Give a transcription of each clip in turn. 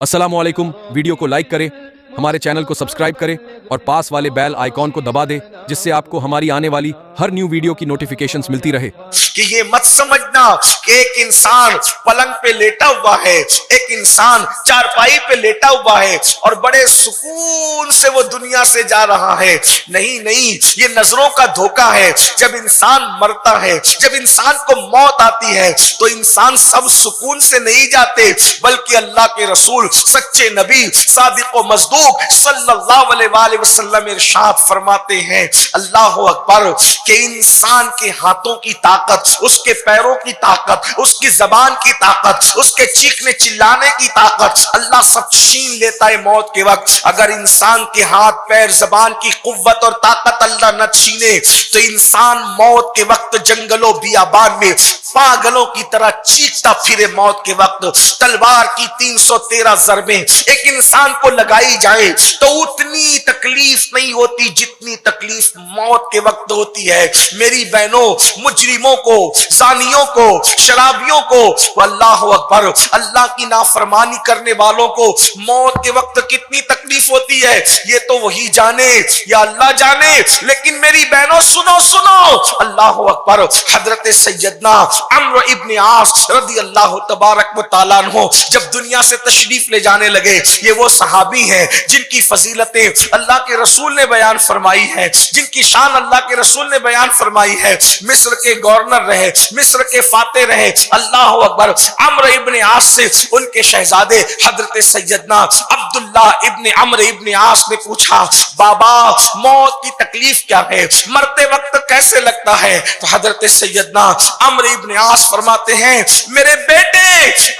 अस्सलाम वालेकुम। वीडियो को लाइक करें, हमारे चैनल को सब्सक्राइब करें और पास वाले बेल आइकॉन को दबा दें, जिससे आपको हमारी आने वाली हर न्यू वीडियो की नोटिफिकेशंस मिलती रहे। कि ये मत समझना कि एक इंसान पलंग पे लेटा हुआ है, एक इंसान चारपाई पे लेटा हुआ है और बड़े सुकून से वो दुनिया से जा रहा है। नहीं नहीं, ये नजरों का धोखा है। जब इंसान मरता है, जब इंसान को मौत आती है, तो इंसान सब सुकून से नहीं जाते, बल्कि अल्लाह के रसूल सच्चे नबी सादिक व मज़दूक सल्लल्लाहु अलैहि वसल्लम इरशाद फरमाते हैं, अल्लाह अकबर, कि इंसान के हाथों की ताकत, उसके पैरों की ताकत, उसकी जबान की ताकत, उसके चीखने चिल्लाने की ताकत अल्लाह सब छीन लेता है मौत के वक्त। अगर इंसान के हाथ पैर जबान की कुव्वत और ताकत अल्लाह न छीने, तो इंसान मौत के वक्त जंगलों बियाबान में पागलों की तरह चीखता फिरे। मौत के वक्त तलवार की 313 ज़रबें एक इंसान को लगाई जाए तो उतनी तकलीफ नहीं होती जितनी तकलीफ मौत के वक्त होती है। मेरी बहनों, मुजरिमों को, जानियों को, शराबियों को, अल्लाह अकबर, अल्लाह की नाफरमानी करने वालों को मौत के वक्त कितनी तकलीफ होती है, ये तो वही जाने या अल्लाह जाने। लेकिन मेरी बहनों सुनो सुनो, अल्लाह अकबर, हजरत सैयदना अम्र इब्न आस रदी अल्लाह तबारक व तआला अन्हु जब दुनिया से तशरीफ ले जाने लगे, ये वो सहाबी हैं जिनकी फजीलतें अल्लाह के रसूल ने बयान फरमाई है, जिनकी शान अल्लाह के रसूल ने बयान फरमाई है। मिस्र के गवर्नर रहे, मिस्र के फाते रहे, अल्लाह अकबर। अम्र इब्न आस से उनके शहजादे हजरत सैयदना अब्दुल्ला इब्न अम्र इब्न आस ने पूछा, बाबा मौत की तकलीफ क्या है, मरते वक्त कैसे लगता है? तो हजरत सैयदना अम्र इब्न आस फरमाते हैं, मेरे बेटे,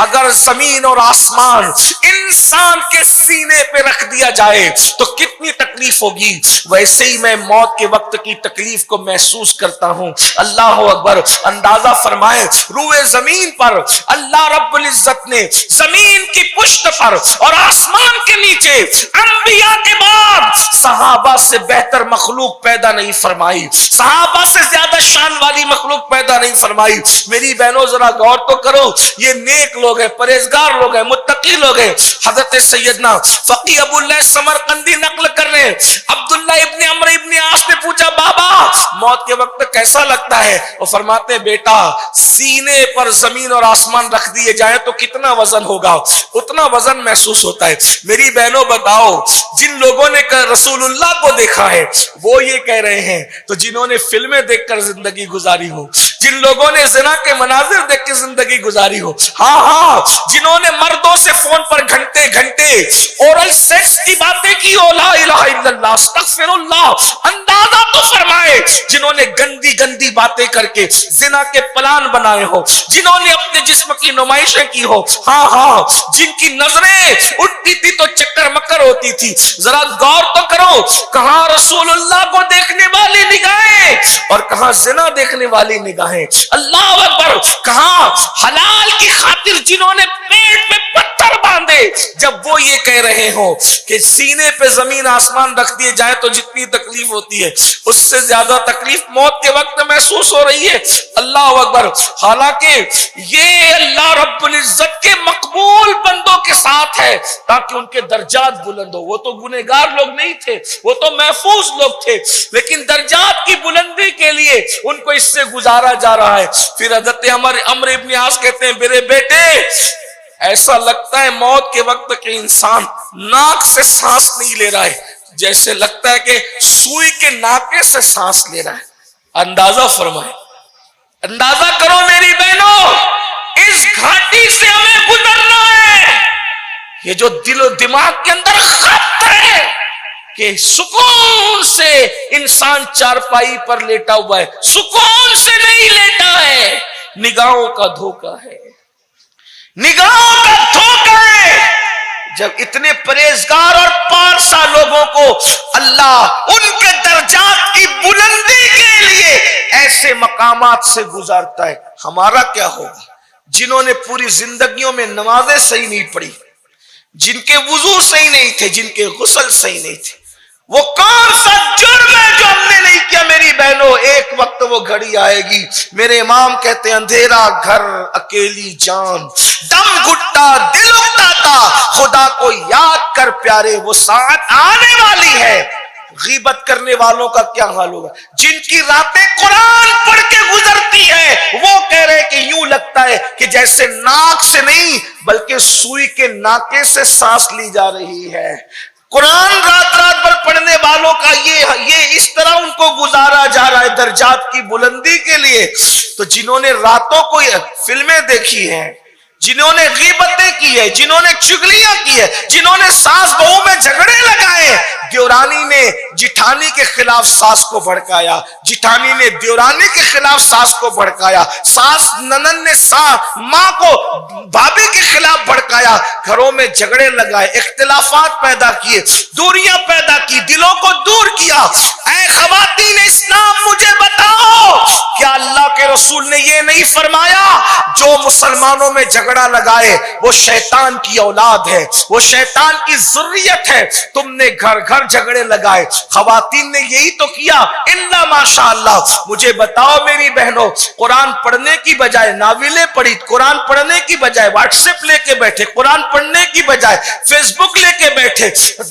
अगर जमीन और आसमान इंसान के सीने पे रख दिया जाए तो कितनी तकलीफ होगी, वैसे ही मैं मौत के वक्त की तकलीफ को महसूस करता हूं। अल्लाह अकबर। अंदाजा फरमाए, रूए जमीन पर अल्लाह रब्बुल इज्जत ने जमीन की पुश्त पर और आसमान के नीचे अंबिया के बाद सहाबा से बेहतर मखलूक पैदा नहीं फरमाई, सहाबा से ज्यादा शान वाली मखलूक पैदा नहीं फरमाई। मेरी बहनों जरा गौर तो करो, ये नेक लोग हैं, परहेजगार लोग हैं, मुत्तकी लोग हैं। हजरत सैयदना फकी अबुल्लाह समरकंदी नकल कर रहे हैं, अब्दुल्ला इब्न अम्र इब्न आस ने पूछा, बाबा मौत के वक्त कैसा लगता है? वो फरमाते हैं, बेटा सीने पर जमीन और आसमान रख दिए जाए तो कितना वजन होगा, उतना वजन महसूस होता है। मेरी बहनों बताओ, जिन लोगों ने रसूलुल्लाह को देखा है वो ये कह रहे हैं, तो जिन्होंने फिल्में देखकर जिंदगी गुजारी हो, जिन लोगों ने ज़िना के मनाजिर देख के जिंदगी गुजारी हो, हाँ हाँ, जिन्होंने मर्दों से फोन पर घंटे घंटे ओरल सेक्स की बातें की हो, ला इलाहा इल्लल्लाह अस्तगफिरुल्लाह, अंदाजा तो फरमाए, जिन्होंने गंदी गंदी बातें करके ज़िना के प्लान बनाए हो, जिन्होंने अपने जिस्म की नुमाइशें की हो, हाँ हाँ, जिनकी नजरें उठती थी तो चक्कर मक्कर होती थी। जरा गौर तो करो, कहां रसूलुल्लाह को देखने वाली निगाहें और कहां ज़िना देखने वाली निगाहें। अल्लाह अकबर। कहां हलाल की खातिर जिन्होंने पेट में पत्थर बांधे, जब वो ये कह रहे हो कि सीने पे जमीन आसमान रख दिए जाए तो जितनी तकलीफ होती है उससे ज्यादा तकलीफ मौत के वक्त महसूस हो रही है। अल्लाह अकबर। हालांकि ये अल्लाह रब्बुल इज्जत के मकबूल बंदों के साथ है ताकि उनके दर्जात बुलंद हो। वो तो गुनहगार लोग नहीं थे, वो तो महफूज लोग थे, लेकिन दर्जात की बुलंदी के लिए उनको इससे गुजारा जा रहा है। फिर हजरत अम्र इब्न आस कहते हैं, मेरे बेटे, ऐसा लगता है मौत के वक्त के इंसान नाक से सांस नहीं ले रहा है, जैसे लगता है कि सुई के नाके से सांस ले रहा है। अंदाजा फरमाए, अंदाजा करो मेरी बहनों, इस घाटी से हमें गुजरना है। ये जो दिल और दिमाग के अंदर खत है कि सुकून से इंसान चारपाई पर लेटा हुआ है, सुकून से नहीं लेटा है, निगाहों का धोखा है, निगाहों का धोखा है। जब इतने परहेजगार और पारसा लोगों को अल्लाह उनके दर्जात की बुलंदी के लिए ऐसे मकामात से गुजारता है, हमारा क्या होगा? जिन्होंने पूरी जिंदगियों में नमाजें सही नहीं पढ़ी, जिनके वुजू सही नहीं थे, जिनके गुस्ल सही नहीं थे, وہ کون سا جرم ہے جو ہم نے نہیں کیا میری بہنوں؟ ایک وقت وہ گھڑی آئے گی، میرے امام کہتے ہیں اندھیرا گھر اکیلی جان، دم گھٹتا دل اکتاتا، خدا کو یاد کر پیارے وہ ساعت آنے والی ہے۔ غیبت کرنے والوں کا کیا حال ہوگا؟ جن کی راتیں قرآن پڑھ کے گزرتی ہے، وہ کہہ رہے کہ یوں لگتا ہے کہ جیسے ناک سے نہیں بلکہ سوئی کے ناکے سے سانس لی جا رہی ہے۔ قرآن رات رات بھر پڑھنے والوں کا یہ اس طرح ان کو گزارا جا رہا ہے درجات کی بلندی کے لیے۔ تو جنہوں نے راتوں کو فلمیں دیکھی ہیں، جنہوں نے غیبتیں کی ہے، جنہوں نے چغلیاں کی ہے، جنہوں نے ساس بہو میں جھگڑے لگائے، دیورانی نے جٹھانی کے خلاف ساس کو بھڑکایا، جٹھانی نے دیورانی کے خلاف ساس کو بھڑکایا، ساس ننن نے ماں کو بھابھی کے خلاف بھڑکایا، گھروں میں جھگڑے لگائے، اختلافات پیدا کیے، دوریاں پیدا کی، دلوں کو دور کیا۔ اے خواتین اسلام مجھے بتاؤ، کیا اللہ کے رسول نے یہ نہیں فرمایا جو مسلمانوں میں جھگڑا لگائے وہ شیطان کی اولاد ہے، وہ شیطان کی ذریت ہے؟ تم نے گھر گھر جھگڑے لگائے، خواتین نے یہی تو کیا الا ماشاء اللہ۔ مجھے بتاؤ میری بہنوں، قرآن پڑھنے کی بجائے ناولیں پڑھی، قرآن پڑھنے کی بجائے واٹس ایپ لے کے بیٹھے، قرآن پڑھنے کی بجائے فیس بک لے کے بیٹھے،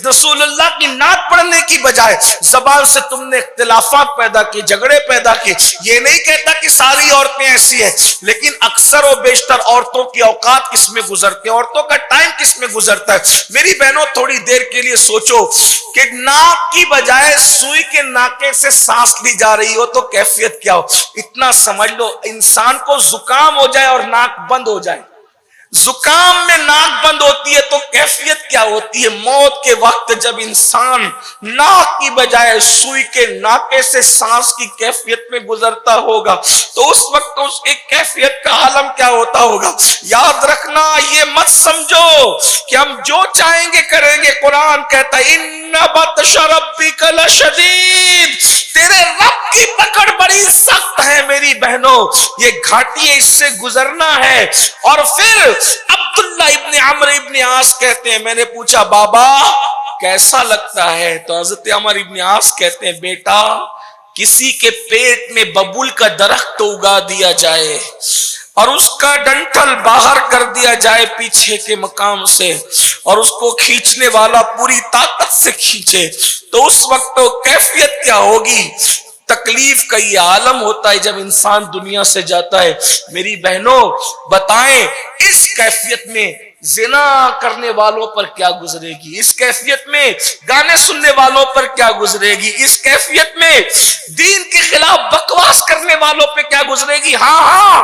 رسول اللہ کی نعت پڑھنے کی بجائے زبان سے تم نے اختلافات پیدا کی، جھگڑے پیدا کی۔ یہ نہیں کہتا کہ ساری عورتیں ایسی ہیں، لیکن اکثر و بیشتر عورتوں کی اوقات کس میں گزرتے ہیں، عورتوں کا ٹائم کس میں گزرتا ہے؟ میری بہنوں تھوڑی دیر کے لیے سوچو کہ ناک کی بجائے سوئی کے ناکے سے سانس لی جا رہی ہو تو کیفیت کیا ہو؟ اتنا سمجھ لو، انسان کو زکام ہو جائے اور ناک بند ہو جائے، زکام میں ناک بند ہوتی ہے تو کیفیت کیا ہوتی ہے؟ موت کے وقت جب انسان ناک کی بجائے سوئی کے ناکے سے سانس کی کیفیت میں گزرتا ہوگا تو اس وقت اس کی کیفیت کا عالم کیا ہوتا ہوگا؟ یاد رکھنا، یہ مت سمجھو کہ ہم جو چاہیں گے کریں گے۔ قرآن کہتا ہے ان بطش ربک لشدید، تیرے رب کی پکڑ بڑی سخت ہے میری بہنوں، یہ گھاٹی ہے، اس سے گزرنا ہے۔ اور پھر عبداللہ ابن عمرو ابن عاص کہتے ہیں، میں نے پوچھا بابا کیسا لگتا ہے؟ تو حضرت عمرو ابن عاص کہتے ہیں بیٹا کسی کے پیٹ میں ببول کا درخت تو اگا دیا جائے اور اس کا ڈنٹل باہر کر دیا جائے پیچھے کے مقام سے اور اس کو کھینچنے والا پوری طاقت سے کھینچے تو اس وقت تو کیفیت کیا ہوگی؟ تکلیف کا یہ عالم ہوتا ہے جب انسان دنیا سے جاتا ہے۔ میری بہنوں بتائیں اس کیفیت میں زنا کرنے والوں پر کیا گزرے گی؟ اس کیفیت میں گانے سننے والوں پر کیا گزرے گی؟ اس کیفیت میں دین کے خلاف بکواس کرنے والوں پہ کیا گزرے گی؟ ہاں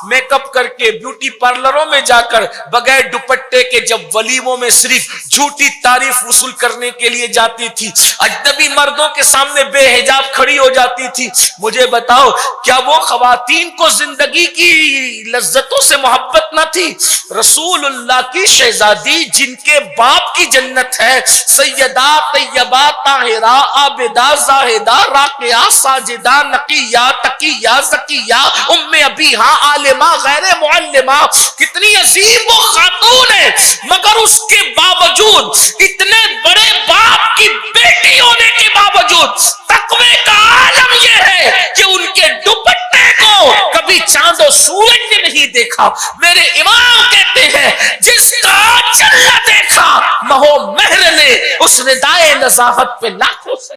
میک اپ کر کے بیوٹی پارلروں میں جا کر بغیر دوپٹے کے جب ولیموں میں صرف جھوٹی تعریف وصول کرنے کے لیے جاتی تھی، اجنبی مردوں کے سامنے بے حجاب کھڑی ہو جاتی تھی، مجھے بتاؤ کیا وہ خواتین کو زندگی کی لذتوں سے محبت نہ تھی؟ رسول اللہ کی شہزادی جن کے باپ کی جنت ہے، سیدہ طیبہ طاہرہ عابدہ زاہدہ راقیہ ساجدہ نقیہ تقیہ زکیہ ام ابیہا عالمہ غیر معلمہ، کتنی عظیم وہ خاتون ہے، مگر اس کے باوجود اتنے بڑے باپ کی بیٹی ہونے کے باوجود تقوی کا عالم یہ ہے کہ ان کے دوپٹے کو کبھی چاند و سورج نے نہیں دیکھا۔ میرے امام کہتے ہیں جس کا چل نہ دیکھا مہو مہر نے اس ردائے نزاہت پہ لاکھوں سے